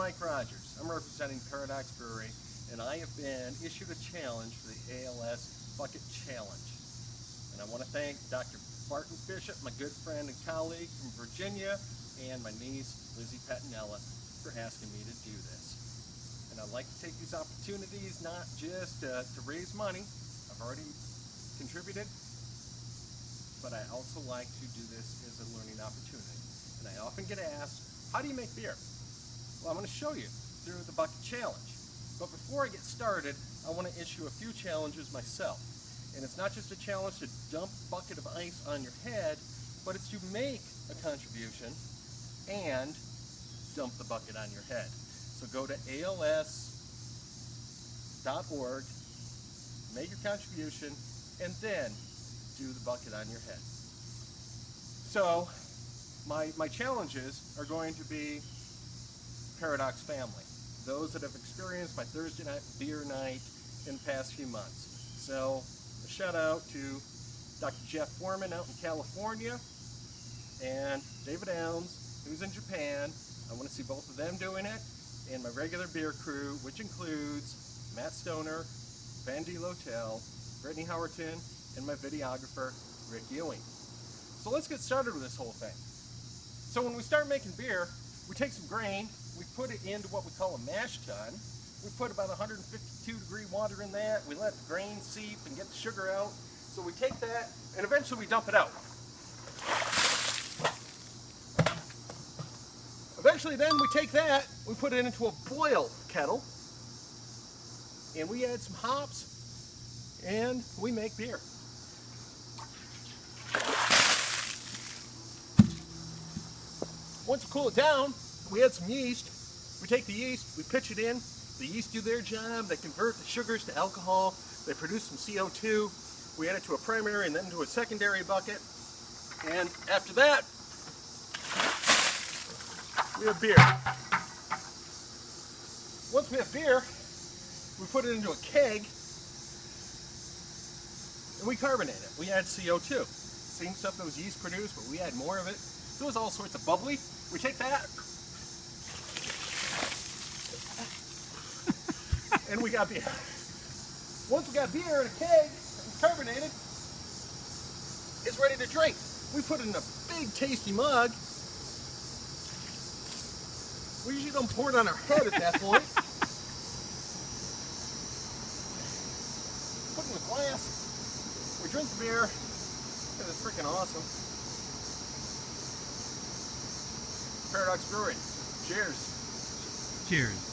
Mike Rogers. I'm representing Paradox Brewery, and I have been issued a challenge for the ALS Bucket Challenge. And I want to thank Dr. Barton Bishop, my good friend and colleague from Virginia, and my niece, Lizzie Patinella, for asking me to do this. And I'd like to take these opportunities not just to raise money. I've already contributed, but I also like to do this as a learning opportunity. And I often get asked, how do you make beer? Well, I'm going to show you through the Bucket Challenge. But before I get started, I want to issue a few challenges myself. And it's not just a challenge to dump a bucket of ice on your head, but it's to make a contribution and dump the bucket on your head. So go to als.org, make your contribution, and then do the bucket on your head. So my challenges are going to be Paradox family, those that have experienced my Thursday night beer night in the past few months. So a shout out to Dr. Jeff Foreman out in California and David Elms, who's in Japan. I want to see both of them doing it, and my regular beer crew, which includes Matt Stoner, Van D. Lotel, Brittany Howerton, and my videographer, Rick Ewing. So let's get started with this whole thing. So when we start making beer, we take some grain, we put it into what we call a mash tun. We put about 152-degree water in that. We let the grain seep and get the sugar out. So we take that, and eventually we dump it out. Eventually then we take that, we put it into a boil kettle, and we add some hops, and we make beer. Once we cool it down, we add some yeast. We take the yeast, we pitch it in. The yeast do their job. They convert the sugars to alcohol. They produce some CO2. We add it to a primary and then to a secondary bucket. And after that, we have beer. Once we have beer, we put it into a keg and we carbonate it. We add CO2. Same stuff those yeast produce, but we add more of it. So it's all sorts of bubbly. We take that and we got beer. Once we got beer in a keg and carbonated, it's ready to drink. We put it in a big tasty mug. We usually don't pour it on our head at that point. Put it in a glass. We drink the beer. It's freaking awesome. Paradox Brewing. Cheers. Cheers.